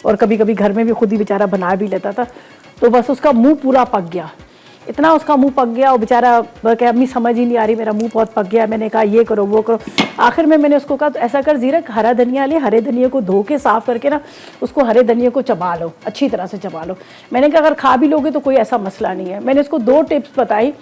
और कभी कभी घर में भी खुद ही बेचारा बना भी लेता था। तो बस उसका मुँह पूरा पक गया। इतना उसका मुंह पक गया, वो बेचारा कह अम्मी समझ ही नहीं आ रही, मेरा मुंह बहुत पक गया। मैंने कहा ये करो वो करो। आखिर में मैंने उसको कहा तो ऐसा कर ज़ीरा, हरा धनिया ले, हरे धनिया को धो के साफ़ करके ना उसको हरे धनिया को चबा लो, अच्छी तरह से चबा लो। मैंने कहा अगर खा भी लोगे तो कोई ऐसा मसला नहीं है। मैंने उसको 2 टिप्स बताई,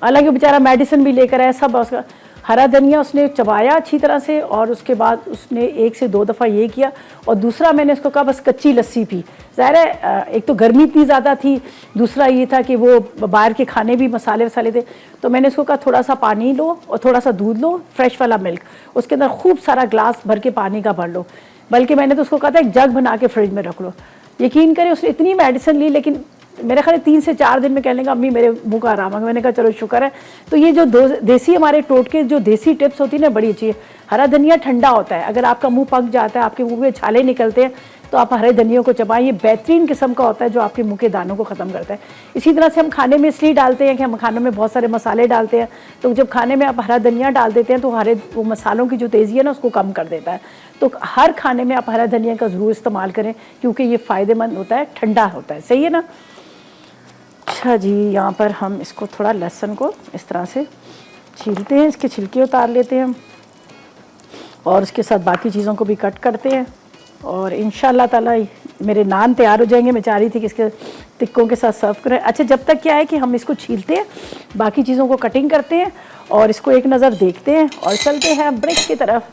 हालांकि बेचारा मेडिसिन भी लेकर आया सब। उसका हरा धनिया उसने चबाया अच्छी तरह से, और उसके बाद उसने 1 से 2 दफ़ा ये किया। और दूसरा मैंने उसको कहा बस कच्ची लस्सी पी। ज़ाहिर है एक तो गर्मी इतनी ज़्यादा थी, दूसरा ये था कि वो बाहर के खाने भी मसाले वसाले थे। तो मैंने उसको कहा थोड़ा सा पानी लो और थोड़ा सा दूध लो, फ्रेश वाला मिल्क, उसके अंदर खूब सारा ग्लास भर के पानी का भर लो। बल्कि मैंने तो उसको कहा था एक जग बना के फ्रिज में रख लो। यकीन करें उसने इतनी मेडिसिन ली, लेकिन मेरे ख्याल 3 से 4 दिन में कहने लगा अम्मी मेरे मुंह का आराम है। मैंने कहा चलो शुक्र है। तो ये जो देसी हमारे टोटके जो देसी टिप्स होती है ना, बड़ी अच्छी है। हरा धनिया ठंडा होता है, अगर आपका मुंह पक जाता है, आपके मुंह में छाले निकलते हैं, तो आप हरे धनिया को चबाएं। ये बेहतरीन किस्म का होता है जो आपके मुंह के दानों को ख़त्म करता है। इसी तरह से हम खाने में इसलिए डालते हैं कि हम खानों में बहुत सारे मसाले डालते हैं, तो जब खाने में आप हरा धनिया डाल देते हैं तो वो मसालों की जो तेज़ी है ना उसको कम कर देता है। तो हर खाने में आप हरा धनिया का ज़रूर इस्तेमाल करें, क्योंकि ये फ़ायदेमंद होता है, ठंडा होता है। सही है ना। अच्छा जी, यहाँ पर हम इसको थोड़ा लहसुन को इस तरह से छीलते हैं, इसके छिलके उतार लेते हैं और उसके साथ बाकी चीज़ों को भी कट करते हैं। और इंशाल्लाह ताला मेरे नान तैयार हो जाएंगे। मैं चाह रही थी कि इसके टिक्कों के साथ सर्व करें। अच्छा, जब तक क्या है कि हम इसको छीलते हैं, बाकी चीज़ों को कटिंग करते हैं और इसको एक नज़र देखते हैं और चलते हैं ब्रेक की तरफ।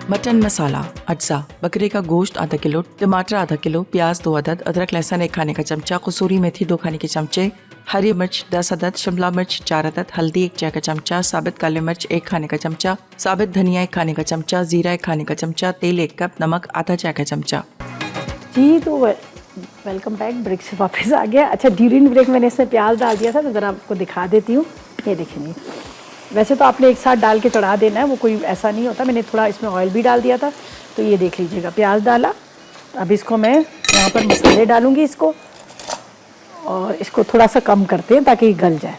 मटन मसाला अज्जा, बकरे का गोश्त आधा किलो, टमाटर आधा किलो, प्याज 2 अदद, अदरक लहसुन 1 खाने का चमचा, कसूरी मेथी 2 खाने के चमचे, हरी मिर्च 10 अदद, शिमला मिर्च 4 अदद, हल्दी 1 चाय का चमचा, साबित काली मिर्च 1 खाने का चमचा, साबित धनिया 1 खाने का चमचा, जीरा 1 खाने का चमचा, तेल 1 कप, नमक आधा चाय का चमचा। जी, तो वेलकम बैक। ब्रेक से वापस आ गया। अच्छा, ड्यूरिंग ब्रेक मैंने इसमें प्याज डाल दिया था, तो ज़रा आपको दिखा देती हूँ। ये देखेंगे, वैसे तो आपने एक साथ डाल के चढ़ा देना है, वो कोई ऐसा नहीं होता। मैंने थोड़ा इसमें ऑयल भी डाल दिया था, तो ये देख लीजिएगा प्याज डाला। अब इसको मैं यहाँ पर मसाले डालूँगी इसको, और इसको थोड़ा सा कम करते हैं ताकि गल जाए।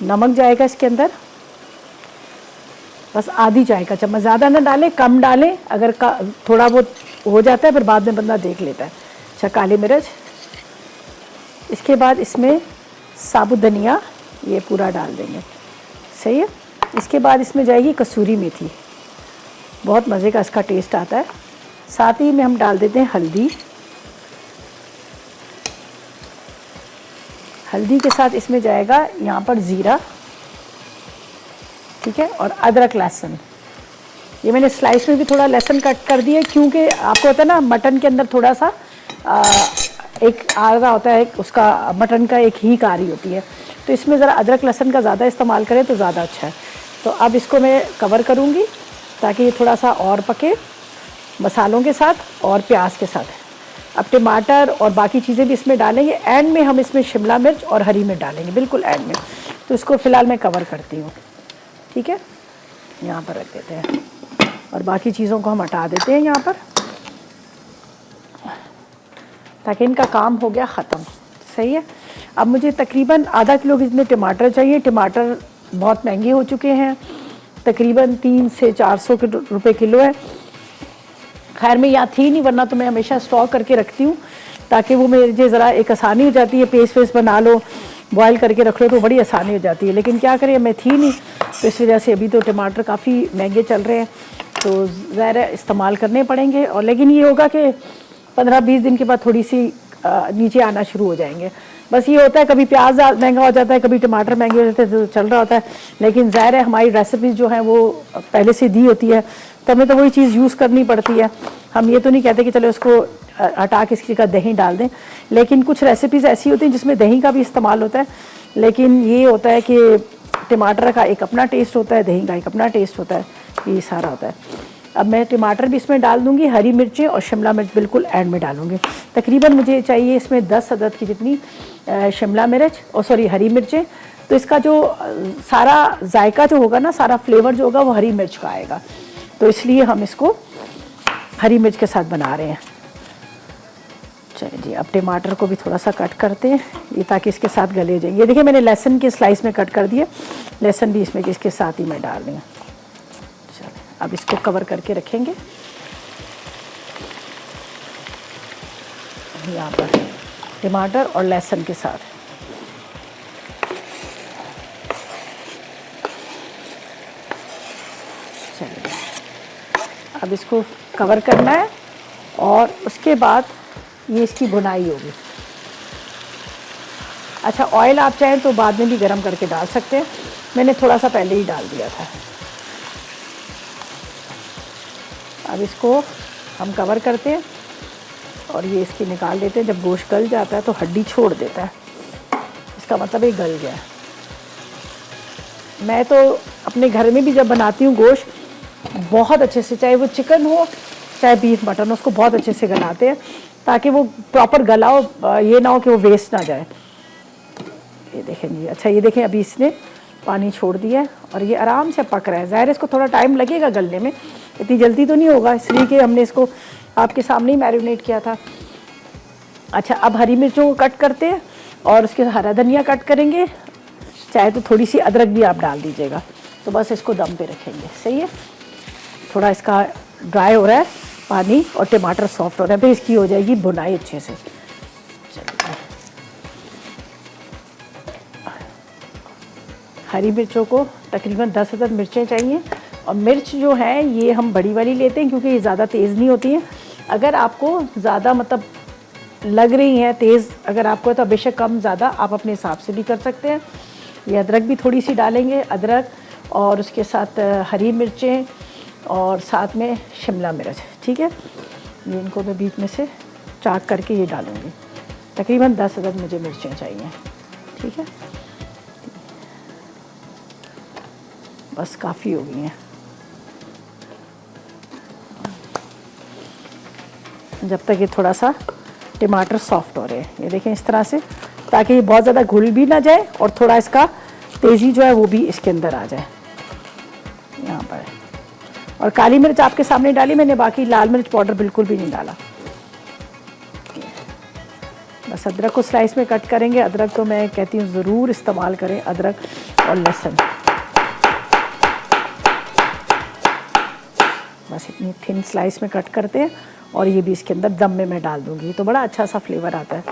नमक जाएगा इसके अंदर बस आधी चाय का चम्मच, ज़्यादा ना डालें, कम डालें। अगर थोड़ा बहुत हो जाता है फिर बाद में बंदा देख लेता है। अच्छा, काली मिर्च, इसके बाद इसमें साबुत धनिया ये पूरा डाल देंगे। सही है। इसके बाद इसमें जाएगी कसूरी मेथी, बहुत मज़े का इसका टेस्ट आता है। साथ ही में हम डाल देते हैं हल्दी। हल्दी के साथ इसमें जाएगा यहाँ पर ज़ीरा, ठीक है, और अदरक लहसुन। ये मैंने स्लाइस में भी थोड़ा लहसुन कट कर दिया, क्योंकि आपको होता है ना मटन के अंदर थोड़ा सा एक आ रहा होता है, उसका मटन का एक हीक आ रही होती है, तो इसमें ज़रा अदरक लहसुन का ज़्यादा इस्तेमाल करें तो ज़्यादा अच्छा है। तो अब इसको मैं कवर करूँगी ताकि ये थोड़ा सा और पके मसालों के साथ और प्याज के साथ। अब टमाटर और बाकी चीज़ें भी इसमें डालेंगे। एंड में हम इसमें शिमला मिर्च और हरी मिर्च डालेंगे, बिल्कुल एंड में। तो इसको फ़िलहाल मैं कवर करती हूँ, ठीक है। यहाँ पर रख देते हैं और बाकी चीज़ों को हम हटा देते हैं यहाँ पर, ताकि इनका काम हो गया ख़त्म। सही है। अब मुझे तकरीबन आधा किलो कितने टमाटर चाहिए। टमाटर बहुत महंगे हो चुके हैं, तकरीबन 300 से 400 रुपए किलो है। खैर मैं यहाँ थी नहीं, वरना तो मैं हमेशा स्टॉक करके रखती हूँ, ताकि वो मुझे ज़रा एक आसानी हो जाती है। पेस्ट वेस्ट बना लो, बॉयल करके रख लो तो बड़ी आसानी हो जाती है। लेकिन क्या करें, मैं थी नहीं, तो इस वजह से अभी तो टमाटर काफ़ी महंगे चल रहे हैं, तो ज़ाहिर है इस्तेमाल करने पड़ेंगे। और लेकिन ये होगा कि 15-20 दिन के बाद थोड़ी सी नीचे आना शुरू हो जाएंगे। बस ये होता है, कभी प्याज महंगा हो जाता है, कभी टमाटर महंगे हो जाते हैं, तो चल रहा होता है। लेकिन ज़ाहिर है हमारी रेसिपीज़ जो हैं वो पहले से दी होती है, तो हमें तो वही चीज़ यूज़ करनी पड़ती है। हम ये तो नहीं कहते कि चलो उसको हटा के किसी का दही डाल दें, लेकिन कुछ रेसिपीज़ ऐसी होती हैं जिसमें दही का भी इस्तेमाल होता है। लेकिन ये होता है कि टमाटर का एक अपना टेस्ट होता है, दही का एक अपना टेस्ट होता है, ये सारा होता है। अब मैं टमाटर भी इसमें डाल दूंगी, हरी मिर्चें और शिमला मिर्च बिल्कुल एंड में डालूंगी। तकरीबन मुझे चाहिए इसमें 10 अदद की जितनी शिमला मिर्च और सॉरी हरी मिर्चें। तो इसका जो सारा जायका जो होगा ना, सारा फ्लेवर जो होगा वो हरी मिर्च का आएगा, तो इसलिए हम इसको हरी मिर्च के साथ बना रहे हैं। चलिए जी, अब टमाटर को भी थोड़ा सा कट करते हैं, ये ताकि इसके साथ गले जाए। ये देखिए मैंने लहसुन के स्लाइस में कट कर दिए, लहसुन भी इसमें इसके साथ ही मैं डाल रही हूँ। चलिए अब इसको कवर करके रखेंगे यहाँ पर टमाटर और लहसुन के साथ। चलिए अब इसको कवर करना है और उसके बाद ये इसकी भुनाई होगी। अच्छा, ऑयल आप चाहें तो बाद में भी गरम करके डाल सकते हैं, मैंने थोड़ा सा पहले ही डाल दिया था। अब इसको हम कवर करते हैं और ये इसकी निकाल देते हैं। जब गोश्त गल जाता है तो हड्डी छोड़ देता है, इसका मतलब ये गल गया है। मैं तो अपने घर में भी जब बनाती हूँ गोश्त बहुत अच्छे से, चाहे वो चिकन हो चाहे बीफ मटन, उसको बहुत अच्छे से गलाते हैं ताकि वो प्रॉपर गला हो, ये ना हो कि वो वेस्ट ना जाए। ये देखें जी, अच्छा ये देखें अभी इसने पानी छोड़ दिया है और ये आराम से पक रहा है। ज़ाहिर है इसको थोड़ा टाइम लगेगा गलने में, इतनी जल्दी तो नहीं होगा, इसलिए कि हमने इसको आपके सामने ही मैरिनेट किया था। अच्छा, अब हरी मिर्चों को कट करते हैं और उसके हरा धनिया कट करेंगे, चाहे तो थोड़ी सी अदरक भी आप डाल दीजिएगा। तो बस इसको दम पे रखेंगे। सही है, थोड़ा इसका ड्राई हो रहा है पानी और टमाटर सॉफ्ट हो रहा है, फिर इसकी हो जाएगी भुनाई अच्छे से। चलिए, हरी मिर्चों को तकरीबन 10 अदद मिर्चें चाहिए और मिर्च जो है ये हम बड़ी वाली लेते हैं क्योंकि ये ज़्यादा तेज़ नहीं होती है। अगर आपको ज़्यादा मतलब लग रही हैं तेज़, अगर आपको तो बेशक कम ज़्यादा आप अपने हिसाब से भी कर सकते हैं। ये अदरक भी थोड़ी सी डालेंगे, अदरक और उसके साथ हरी मिर्चें और साथ में शिमला मिर्च। ठीक है, ये इनको मैं बीच में से चाक करके ये डालूँगी। तकरीबन 10 अदद मुझे मिर्चें चाहिए। ठीक है, बस काफ़ी हो गई हैं। जब तक ये थोड़ा सा टमाटर सॉफ्ट हो रहे हैं, ये देखें इस तरह से, ताकि ये बहुत ज़्यादा घुल भी ना जाए और थोड़ा इसका तेज़ी जो है वो भी इसके अंदर आ जाए यहाँ पर। और काली मिर्च आपके सामने डाली मैंने, बाकी लाल मिर्च पाउडर बिल्कुल भी नहीं डाला। बस अदरक को स्लाइस में कट करेंगे। अदरक तो मैं कहती हूँ ज़रूर इस्तेमाल करें, अदरक और लहसुन। बस इतनी थिन स्लाइस में कट करते हैं और ये भी इसके अंदर दम में मैं डाल दूँगी, तो बड़ा अच्छा सा फ्लेवर आता है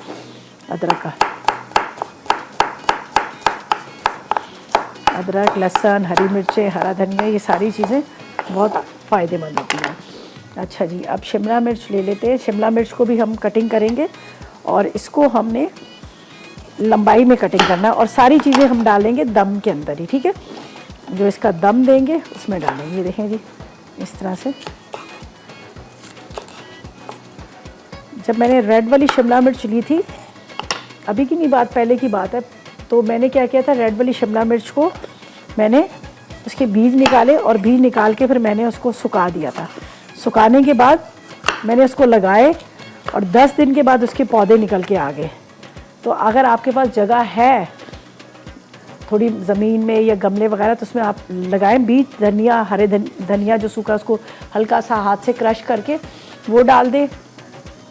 अदरक का। अदरक, लहसुन, हरी मिर्चें, हरा धनिया, ये सारी चीज़ें बहुत फ़ायदेमंद होती हैं। अच्छा जी, अब शिमला मिर्च ले लेते हैं। शिमला मिर्च को भी हम कटिंग करेंगे और इसको हमने लंबाई में कटिंग करना है और सारी चीज़ें हम डालेंगे दम के अंदर ही। ठीक है, जो इसका दम देंगे उसमें डालेंगे। ये देखें जी, इस तरह से। जब मैंने रेड वाली शिमला मिर्च ली थी, अभी की नहीं बात, पहले की बात है, तो मैंने क्या किया था, रेड वाली शिमला मिर्च को मैंने उसके बीज निकाले और बीज निकाल के फिर मैंने उसको सुखा दिया था। सुखाने के बाद मैंने उसको लगाए और 10 दिन के बाद उसके पौधे निकल के आ गए। तो अगर आपके पास जगह है थोड़ी ज़मीन में या गमले वगैरह, तो उसमें आप लगाएं बीज। धनिया, हरे धनिया जो सूखा, उसको हल्का सा हाथ से क्रश करके वो डाल दें।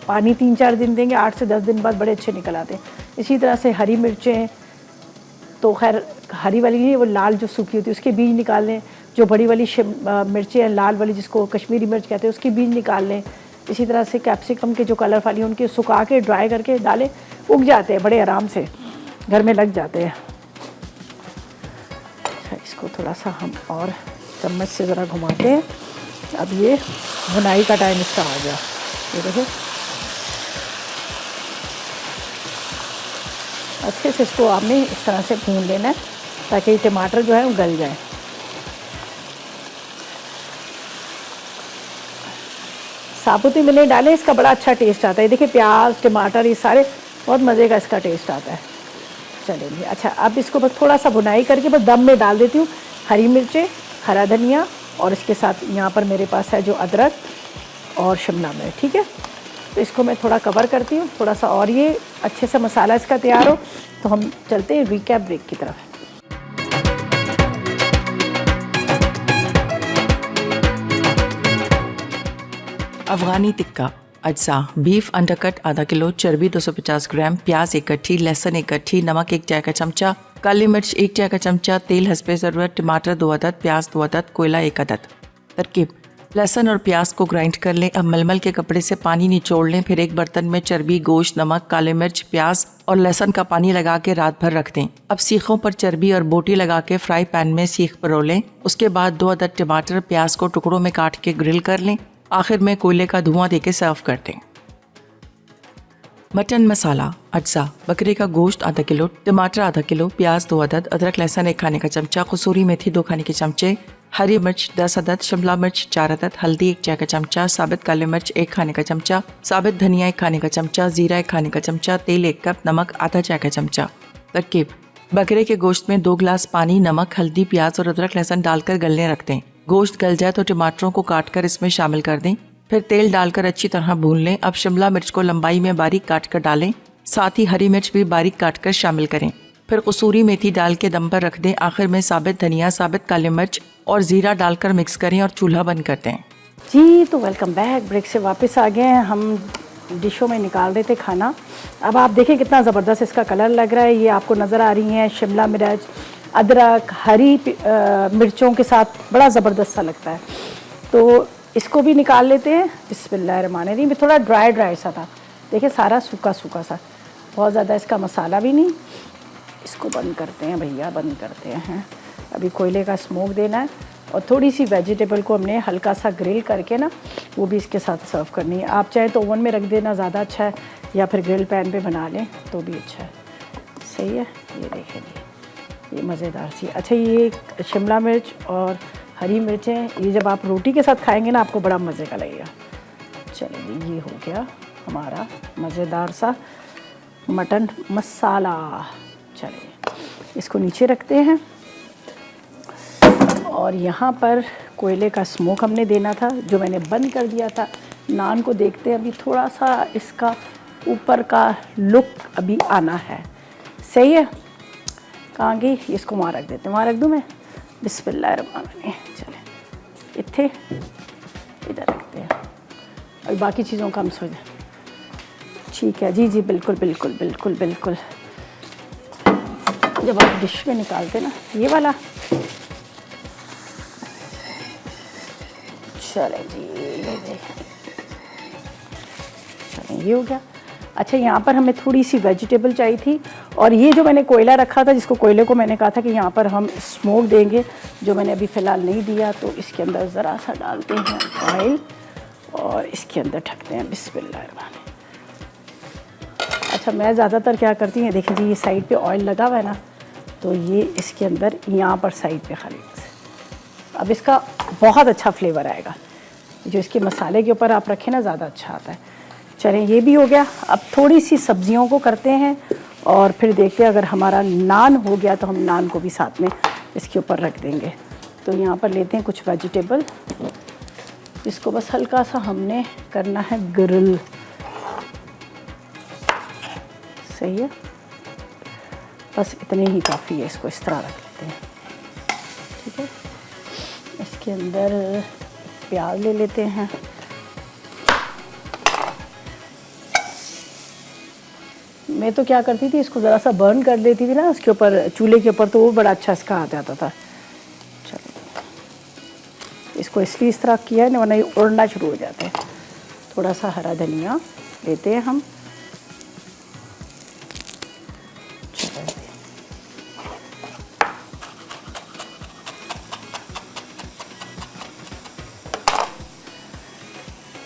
पानी 3-4 दिन देंगे, 8 से 10 दिन बाद बड़े अच्छे निकल आते हैं। इसी तरह से हरी मिर्चें, तो खैर हरी वाली नहीं, वो लाल जो सूखी होती है उसके बीज निकाल लें। जो बड़ी वाली मिर्चें हैं लाल वाली, जिसको कश्मीरी मिर्च कहते हैं, उसके बीज निकाल लें। इसी तरह से कैप्सिकम के जो कलर वाली हैं उनके सुखा के ड्राई करके डालें, उग जाते हैं बड़े आराम से, घर में लग जाते हैं। अच्छा, इसको थोड़ा सा हम और चम्मच से ज़रा घुमाते हैं। अब ये भुनाई का टाइम इसका आ गया। ये देखो अच्छे से इसको आपने इस तरह से भून लेना है ताकि टमाटर जो है वो गल जाए। साबुत ही मिर्च डालें, इसका बड़ा अच्छा टेस्ट आता है। देखिए प्याज, टमाटर, ये सारे बहुत मज़े का इसका टेस्ट आता है। चलिए, अच्छा अब इसको बस थोड़ा सा भुनाई करके बस दम में डाल देती हूँ। हरी मिर्चें, हरा धनिया और इसके साथ यहाँ पर मेरे पास है जो अदरक और शिमला मिर्च। ठीक है, तो इसको मैं थोड़ा कवर करती हूँ थोड़ा सा, और ये अच्छे से मसाला इसका तैयार हो तो हम चलते हैं रिकैप ब्रेक की तरफ। अफगानी टिक्का अज्जा, बीफ अंडरकट आधा किलो, चर्बी 250 ग्राम, प्याज एक कट्ठी, लहसुन एक कट्ठी, नमक 1 चाय का चमचा, काली मिर्च 1 चाय का चमचा, तेल हस्बे ज़रूरत, टमाटर 2 अदद, प्याज 2 अदद, कोयला 1 अदद। तरकीब: लहसुन और प्याज को ग्राइंड कर लें। अब मलमल के कपड़े से पानी निचोड़ लें। फिर एक बर्तन में चर्बी, गोश्त, नमक, काले मिर्च, प्याज और लहसुन का पानी लगा के रात भर रख दें। अब सीखों पर चर्बी और बोटी लगा के फ्राई पैन में सीख परोलें। उसके बाद 2 अदद टमाटर, प्याज को टुकड़ों में काट के ग्रिल कर लें। आखिर में कोयले का धुआं देके सर्व कर दें। मटन मसाला अज्जा: बकरे का गोश्त आधा किलो, टमाटर आधा किलो, प्याज 2 अदद, अदरक लहसुन 1 खाने का चमचा, कसूरी मेथी 2 खाने के चमचे, हरी मिर्च 10 अदद, शिमला मिर्च 4 अदद, हल्दी 1 चाय का चमचा, साबित काले मिर्च 1 खाने का चमचा, साबित धनिया 1 खाने का चमचा, जीरा 1 खाने का चमचा, तेल 1 कप, नमक आधा चाय का चमचा। तरकीब: बकरे के गोश्त में 2 गिलास पानी, नमक, हल्दी, प्याज और अदरक लहसुन डालकर गलने रख दें। गोश्त गल जाए तो टमाटरों को काट कर इसमें शामिल कर दें। फिर तेल डालकर अच्छी तरह भून लें। अब शिमला मिर्च को लंबाई में बारीक काट कर डालें। साथ ही हरी मिर्च भी बारीक काट कर शामिल करें। फिर कसूरी मेथी डाल के दम पर रख दें। आखिर में साबित धनिया, साबित काले मिर्च और ज़ीरा डालकर मिक्स करें और चूल्हा बंद कर दें। जी तो वेलकम बैक। ब्रेक से वापस आ गए हैं। हम डिशों में निकाल रहे थे खाना। अब आप देखें कितना ज़बरदस्त इसका कलर लग रहा है। ये आपको नज़र आ रही हैं शिमला मिर्च, अदरक, हरी मिर्चों के साथ बड़ा ज़बरदस्त सा लगता है। तो इसको भी निकाल लेते हैं। बिस्मिल्लाहिर्रहमानिर्रहीम। ये थोड़ा ड्राई सा था, देखिए सारा सूखा सा, बहुत ज़्यादा इसका मसाला भी नहीं। इसको बंद करते हैं भैया, बंद करते हैं। अभी कोयले का स्मोक देना है और थोड़ी सी वेजिटेबल को हमने हल्का सा ग्रिल करके ना वो भी इसके साथ सर्व करनी है। आप चाहें तो ओवन में रख देना ज़्यादा अच्छा है, या फिर ग्रिल पैन पे बना लें तो भी अच्छा है। सही है। ये देखें जी, ये मज़ेदार सी। अच्छा, ये शिमला मिर्च और हरी मिर्चें, ये जब आप रोटी के साथ खाएंगे ना आपको बड़ा मज़े का लगेगा। चलिए, ये हो गया हमारा मज़ेदार सा मटन मसाला। चलिए इसको नीचे रखते हैं और यहाँ पर कोयले का स्मोक हमने देना था जो मैंने बंद कर दिया था। नान को देखते हैं, अभी थोड़ा सा इसका ऊपर का लुक अभी आना है। सही है। कहाँ गई? इसको वहाँ रख देते हैं। वहाँ रख दूँ मैं? बिस्मिल्लाहिर्रहमानिर्रहीम। चले इत्थे इधर रखते हैं और बाकी चीज़ों का हम सोचें। ठीक है जी, बिल्कुल। जब आप डिश में निकालते ना ये वाला, चले जी, ये देखें। चले, ये हो गया। अच्छा, यहाँ पर हमें थोड़ी सी वेजिटेबल चाहिए थी और ये जो मैंने कोयला रखा था, जिसको कोयले को मैंने कहा था कि यहाँ पर हम स्मोक देंगे, जो मैंने अभी फ़िलहाल नहीं दिया, तो इसके अंदर ज़रा सा डालते हैं ऑयल और इसके अंदर ढकते हैं। बिस्मिल्लाहिर्रहमानिर्रहीम। अच्छा, मैं ज़्यादातर क्या करती हूँ, देखिए जी, ये साइड पे ऑयल लगा हुआ है ना, तो ये इसके अंदर यहाँ पर साइड पे खाली अब इसका बहुत अच्छा फ्लेवर आएगा। जो इसके मसाले के ऊपर आप रखें ना, ज़्यादा अच्छा आता है। चलें, ये भी हो गया। अब थोड़ी सी सब्जियों को करते हैं और फिर देखते हैं अगर हमारा नान हो गया तो हम नान को भी साथ में इसके ऊपर रख देंगे। तो यहाँ पर लेते हैं कुछ वेजिटेबल, इसको बस हल्का सा हमने करना है ग्रिल। सही है, बस इतने ही काफ़ी है। इसको इस तरह रख लेते हैं। ठीक है, इसके अंदर प्याज ले लेते हैं। मैं तो क्या करती थी, इसको ज़रा सा बर्न कर देती थी ना उसके ऊपर, चूल्हे के ऊपर, तो वो बड़ा अच्छा इसका आ जाता था। चलो, इसको इसलिए इस तरह किया है ना, वरना ये उड़ना शुरू हो जाते हैं। थोड़ा सा हरा धनिया लेते हैं हम।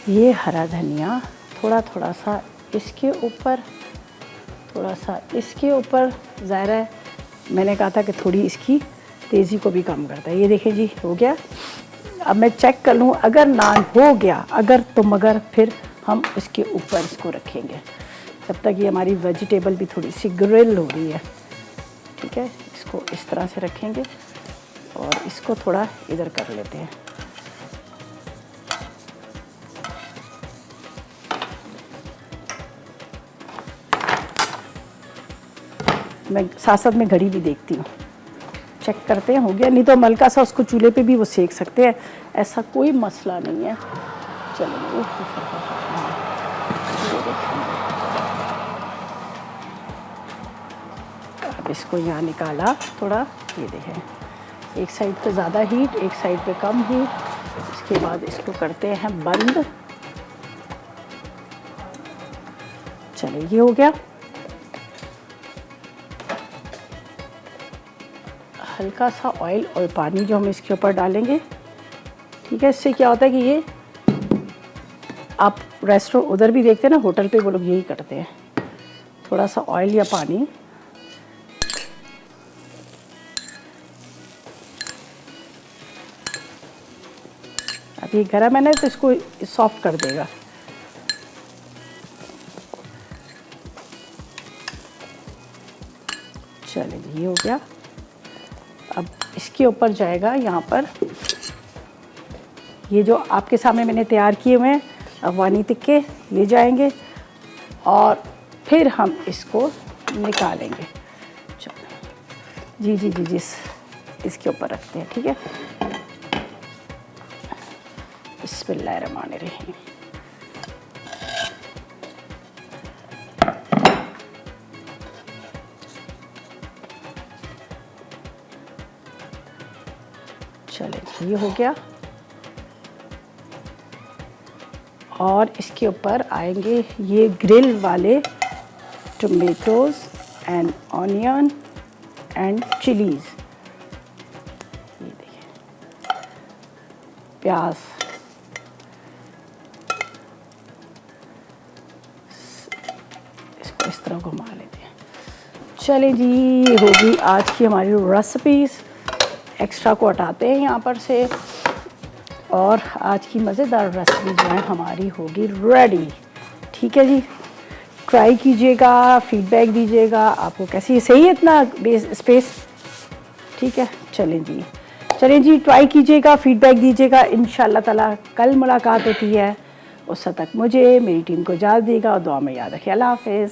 ये हरा धनिया थोड़ा सा इसके ऊपर, थोड़ा सा इसके ऊपर। ज़ाहिर है मैंने कहा था कि थोड़ी इसकी तेज़ी को भी कम करता है। ये देखें जी, हो गया। अब मैं चेक कर लूँ, अगर नान हो गया, अगर तो मगर फिर हम इसके ऊपर इसको रखेंगे जब तक ये हमारी वेजिटेबल भी थोड़ी सी ग्रिल हो रही है। ठीक है, इसको इस तरह से रखेंगे और इसको थोड़ा इधर कर लेते हैं। मैं साथ साथ में घड़ी भी देखती हूँ, चेक करते हैं हो गया। नहीं तो हम हल्का सा उसको चूल्हे पे भी वो सेक सकते हैं, ऐसा कोई मसला नहीं है। चलो, अब इसको यहाँ निकाला थोड़ा। ये देखें, एक साइड पे ज़्यादा हीट, एक साइड पे कम हीट। इसके बाद इसको करते हैं बंद। चलिए ये हो गया। हल्का सा ऑयल और पानी जो हम इसके ऊपर डालेंगे, ठीक है। इससे क्या होता है कि ये आप रेस्टोरेंट उधर भी देखते हैं ना, होटल पे वो लोग यही करते हैं, थोड़ा सा ऑयल या पानी। अब ये गरम है ना, तो इसको सॉफ्ट कर देगा। चलिए ये हो गया। अब इसके ऊपर जाएगा, यहाँ पर ये जो आपके सामने मैंने तैयार किए हुए हैं अफगानी टिक्के, ये जाएंगे और फिर हम इसको निकालेंगे। चलो जी जी जी जी, इसके ऊपर रखते हैं, ठीक है। बिस्मिल्लाहिर्रहमानिर्रहीम। चलिए ये हो गया। और इसके ऊपर आएंगे ये ग्रिल वाले tomatoes and onion and chillies. ये देखिए प्याज, इसको इस तरह घुमा लेते हैं। चलिए जी, ये होगी आज की हमारी रेसिपीज़। एक्स्ट्रा को हटाते हैं यहाँ पर से, और आज की मज़ेदार रेसिपी जो है हमारी होगी रेडी। ठीक है जी, ट्राई कीजिएगा, फीडबैक दीजिएगा आपको कैसी, सही है इतना स्पेस, ठीक है। चलें जी ट्राई कीजिएगा, फीडबैक दीजिएगा। इंशाल्लाह ताला कल मुलाकात होती है, उस तक मुझे, मेरी टीम को इजाज़त दीजिएगा और दुआ में याद रखिए। अल्लाह हाफ़िज़।